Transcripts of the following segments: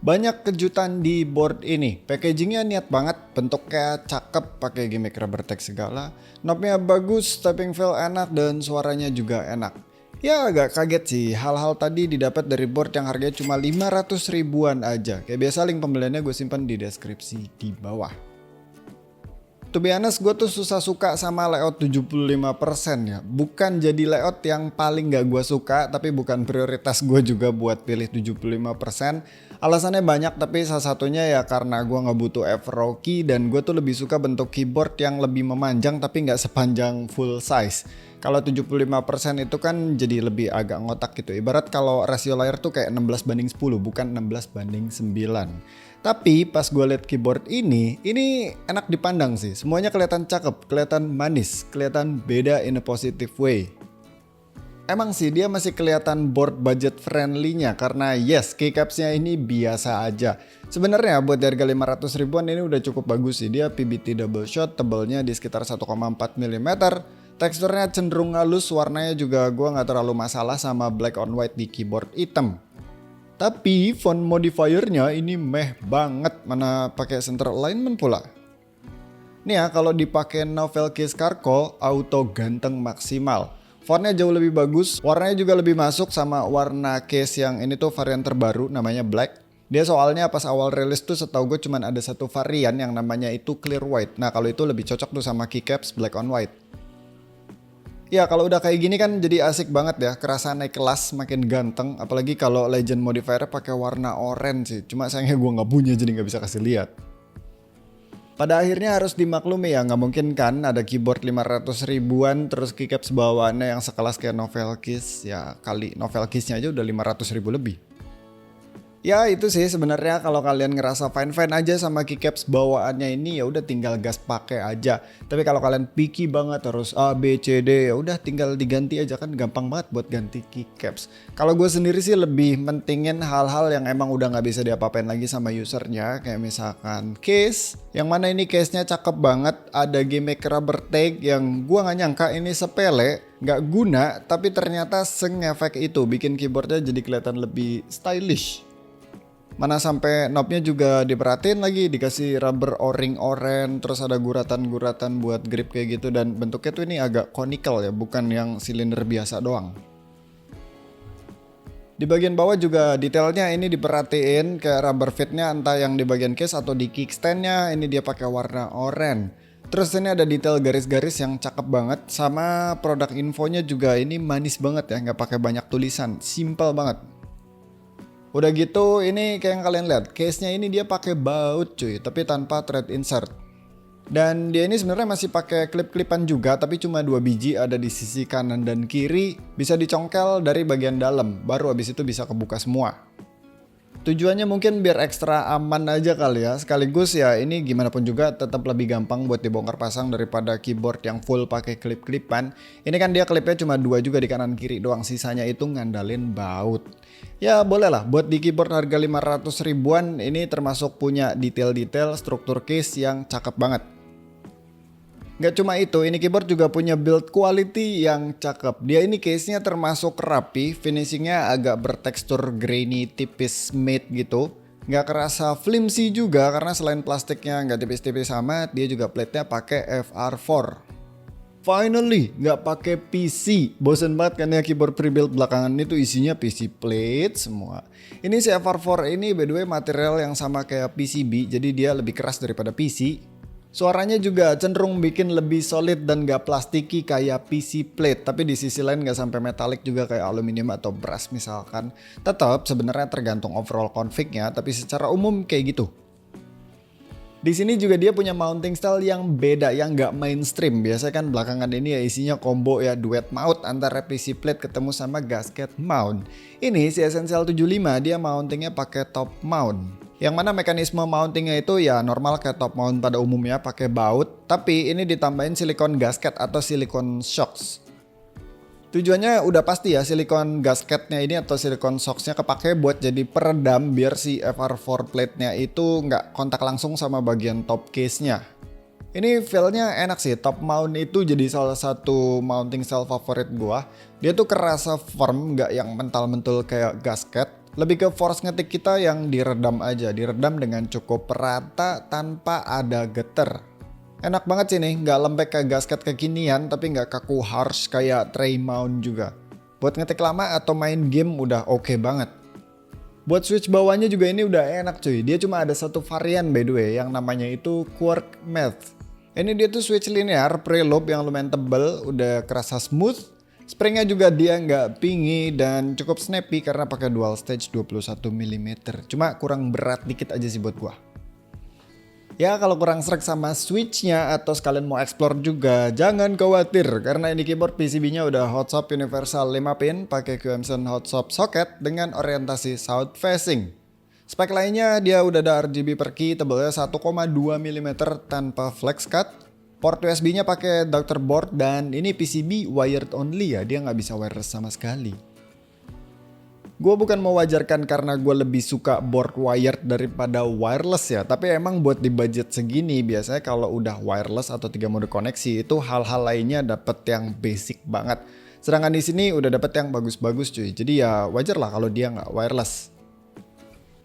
Banyak kejutan di board ini. Packagingnya niat banget, bentuknya cakep, pakai gimmick rubber tag segala. Knobnya bagus, tapping feel enak, dan suaranya juga enak. Ya agak kaget sih, hal-hal tadi didapat dari board yang harganya cuma 500 ribuan aja. Kayak biasa link pembeliannya gue simpan di deskripsi di bawah. To be honest, gue tuh susah suka sama layout 75% ya. Bukan jadi layout yang paling gak gue suka, tapi bukan prioritas gue juga buat pilih 75%. Alasannya banyak, tapi salah satunya ya karena gue gak butuh F-Row key dan gue tuh lebih suka bentuk keyboard yang lebih memanjang tapi gak sepanjang full size. Kalau 75% itu kan jadi lebih agak ngotak gitu. Ibarat kalau rasio layar tuh kayak 16:10, bukan 16:9. Tapi pas gue liat keyboard ini enak dipandang sih. Semuanya kelihatan cakep, kelihatan manis, kelihatan beda in a positive way. Emang sih dia masih kelihatan board budget friendly-nya karena yes, keycaps-nya ini biasa aja. Sebenarnya buat harga 500 ribuan ini udah cukup bagus sih. Dia PBT double shot, tebelnya di sekitar 1,4 mm. Teksturnya cenderung halus, warnanya juga gue gak terlalu masalah sama black on white di keyboard hitam. Tapi font modifiernya ini meh banget, mana pakai center alignment pula. Nih ya, kalau dipakai Novel Case Carcoal auto ganteng maksimal. Fontnya jauh lebih bagus, warnanya juga lebih masuk sama warna case yang ini tuh varian terbaru namanya black. Dia soalnya pas awal rilis tuh setahu gue cuman ada satu varian yang namanya itu clear white. Nah kalau itu lebih cocok tuh sama keycaps black on white. Ya kalau udah kayak gini kan jadi asik banget ya, kerasa naik kelas makin ganteng. Apalagi kalau legend modifier pakai warna oranye sih, cuma sayangnya gue nggak punya jadi nggak bisa kasih lihat. Pada akhirnya harus dimaklumi ya, nggak mungkin kan ada keyboard 500 ribuan terus keycaps bawaannya yang sekelas kayak Novel Case. Ya kali Novel Case-nya aja udah 500 ribu lebih. Ya itu sih sebenarnya kalau kalian ngerasa fine-fine aja sama keycaps bawaannya ini ya udah tinggal gas pakai aja. Tapi kalau kalian picky banget harus A, B, C, D ya udah tinggal diganti aja, kan gampang banget buat ganti keycaps. Kalau gue sendiri sih lebih mentingin hal-hal yang emang udah nggak bisa diapa-apain lagi sama usernya, kayak misalkan case, yang mana ini case-nya cakep banget, ada gimmick rubber tag yang gue nggak nyangka ini sepele, nggak guna, tapi ternyata sengefek itu bikin keyboardnya jadi kelihatan lebih stylish. Mana sampai knobnya juga diperhatiin lagi, dikasih rubber o-ring oren, terus ada guratan-guratan buat grip kayak gitu, dan bentuknya tuh ini agak conical ya, bukan yang silinder biasa doang. Di bagian bawah juga detailnya ini diperhatiin kayak rubber fitnya, entah yang di bagian case atau di kickstandnya ini dia pakai warna oren. Terus ini ada detail garis-garis yang cakep banget, sama produk infonya juga ini manis banget ya, nggak pakai banyak tulisan, simple banget. Udah gitu ini kayak yang kalian lihat, case-nya ini dia pakai baut cuy, tapi tanpa thread insert. Dan dia ini sebenarnya masih pakai klip-klipan juga, tapi cuma 2 biji ada di sisi kanan dan kiri, bisa dicongkel dari bagian dalam, baru habis itu bisa kebuka semua. Tujuannya mungkin biar ekstra aman aja kali ya, sekaligus ya ini gimana pun juga tetap lebih gampang buat dibongkar pasang daripada keyboard yang full pakai klip-klipan. Ini kan dia klipnya cuma 2 juga di kanan kiri doang, sisanya itu ngandalin baut. Ya boleh lah, buat di keyboard harga 500 ribuan ini termasuk punya detail-detail struktur case yang cakep banget. Gak cuma itu, ini keyboard juga punya build quality yang cakep. Dia ini case-nya termasuk rapi, finishingnya agak bertekstur grainy tipis matte gitu. Gak kerasa flimsy juga karena selain plastiknya gak tipis-tipis amat, dia juga plate-nya pakai FR4. Finally, gak pakai PC. Bosen banget kan ya keyboard pre-built belakangan itu isinya PC plate semua. Ini si FR4 ini by the way material yang sama kayak PCB, jadi dia lebih keras daripada PC. Suaranya juga cenderung bikin lebih solid dan gak plastiki kayak PC plate, tapi di sisi lain gak sampai metalik juga kayak aluminium atau brass misalkan. Tetap sebenarnya tergantung overall config-nya, tapi secara umum kayak gitu. Di sini juga dia punya mounting style yang beda, yang gak mainstream. Biasanya kan belakangan ini ya isinya combo ya duet mount antara PC plate ketemu sama gasket mount. Ini si Essential 75 dia mountingnya pakai top mount. Yang mana mekanisme mountingnya itu ya normal kayak top mount pada umumnya pakai baut, tapi ini ditambahin silikon gasket atau silikon shocks. Tujuannya udah pasti ya, silikon gasketnya ini atau silikon shocksnya kepake buat jadi peredam biar si FR4 plate-nya itu nggak kontak langsung sama bagian top case-nya. Ini feel-nya enak sih, top mount itu jadi salah satu mounting style favorit gua. Dia tuh kerasa firm, nggak yang mental-mentul kayak gasket. Lebih ke force ngetik kita yang diredam aja, diredam dengan cukup rata tanpa ada getar. Enak banget sih nih, nggak lembek kayak gasket kekinian tapi nggak kaku harsh kayak tray mount juga. Buat ngetik lama atau main game udah oke banget. Buat switch bawahnya juga ini udah enak cuy, dia cuma ada satu varian by the way yang namanya itu Quark Math. Ini dia tuh switch linear preload yang lumayan tebel, udah kerasa smooth. Springnya juga dia nggak pingy dan cukup snappy karena pakai dual stage 21 mm. Cuma kurang berat dikit aja sih buat gua. Ya kalau kurang srek sama switchnya atau sekalian mau explore juga jangan khawatir karena ini keyboard PCB-nya udah hot swap universal 5 pin pakai QMson hot swap socket dengan orientasi south facing. Spek lainnya dia udah ada RGB per key tebelnya 1,2 mm tanpa flex cut. Port USB-nya pakai Dr. Board dan ini PCB wired only ya, dia nggak bisa wireless sama sekali. Gue bukan mewajarkan karena gue lebih suka board wired daripada wireless ya, tapi emang buat di budget segini biasanya kalau udah wireless atau 3 mode koneksi itu hal-hal lainnya dapet yang basic banget. Sedangkan di sini udah dapet yang bagus-bagus cuy, jadi ya wajar lah kalau dia nggak wireless.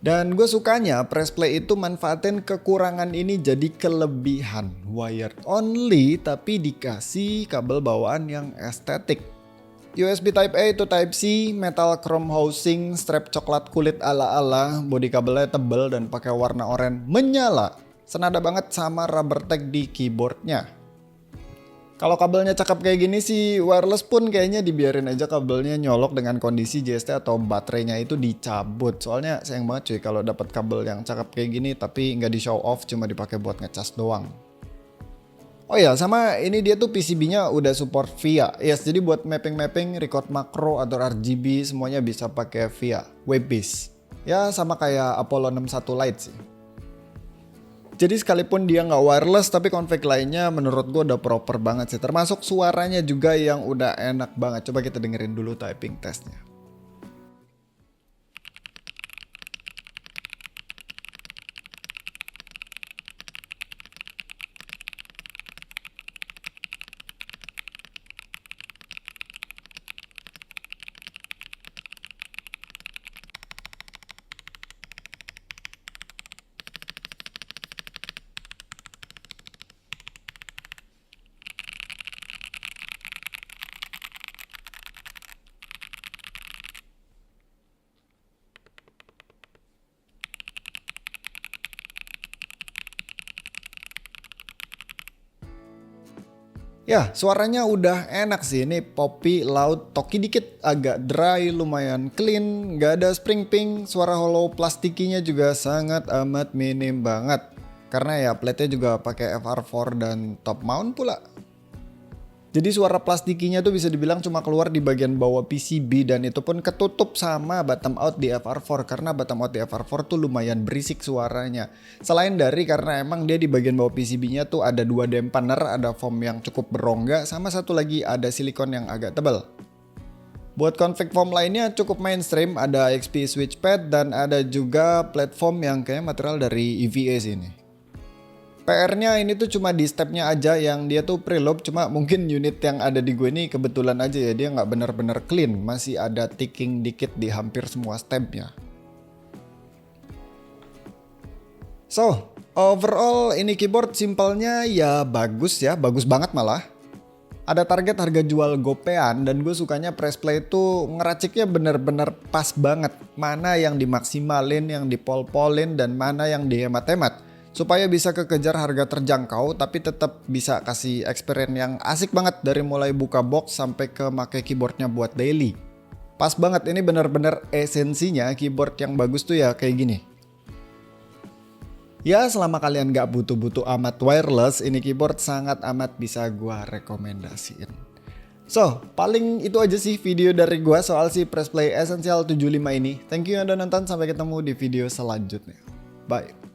Dan gue sukanya press play itu manfaatin kekurangan ini jadi kelebihan. Wired only tapi dikasih kabel bawaan yang estetik. USB Type A itu Type C, metal chrome housing, strap coklat kulit ala-ala, body kabelnya tebel dan pakai warna oranye menyala. Senada banget sama rubber tag di keyboardnya. Kalau kabelnya cakep kayak gini sih wireless pun kayaknya dibiarin aja kabelnya nyolok dengan kondisi JST atau baterainya itu dicabut. Soalnya sayang banget cuy kalau dapat kabel yang cakep kayak gini tapi nggak di show off cuma dipakai buat ngecas doang. Oh ya sama ini dia tuh PCB-nya udah support VIA. Yes jadi buat mapping-mapping, record makro atau RGB semuanya bisa pakai VIA, web based. Ya sama kayak Apollo 61 Lite sih. Jadi sekalipun dia nggak wireless tapi config lainnya menurut gue udah proper banget sih. Termasuk suaranya juga yang udah enak banget. Coba kita dengerin dulu typing testnya. Ya, suaranya udah enak sih. Ini poppy, loud, talky dikit, agak dry, lumayan clean, nggak ada spring ping. Suara hollow plastikinya juga sangat amat minim banget. Karena ya plate-nya juga pakai FR4 dan top mount pula. Jadi suara plastikinya tuh bisa dibilang cuma keluar di bagian bawah PCB dan itu pun ketutup sama bottom out di FR4 karena bottom out di FR4 tuh lumayan berisik suaranya. Selain dari karena emang dia di bagian bawah PCB-nya tuh ada 2 dampener, ada foam yang cukup berongga sama satu lagi ada silikon yang agak tebal. Buat config foam lainnya cukup mainstream, ada XP switch pad dan ada juga platform yang kayak material dari EVA sini. PR-nya ini tuh cuma di stepnya aja yang dia tuh preload, cuma mungkin unit yang ada di gue ini kebetulan aja ya dia nggak benar-benar clean, masih ada ticking dikit di hampir semua stepnya. So, overall ini keyboard simpelnya ya bagus ya, bagus banget malah. Ada target harga jual gopean dan gue sukanya press play itu ngeraciknya bener-bener pas banget. Mana yang dimaksimalin, yang dipol-polin dan mana yang dihemat-hemat. Supaya bisa kekejar harga terjangkau tapi tetap bisa kasih experience yang asik banget dari mulai buka box sampai ke make keyboardnya buat daily. Pas banget, ini bener-bener esensinya keyboard yang bagus tuh ya kayak gini. Ya selama kalian gak butuh-butuh amat wireless, ini keyboard sangat amat bisa gua rekomendasiin. So, paling itu aja sih video dari gua soal si Press Play Essential 75 ini. Thank you yang udah nonton, sampai ketemu di video selanjutnya. Bye.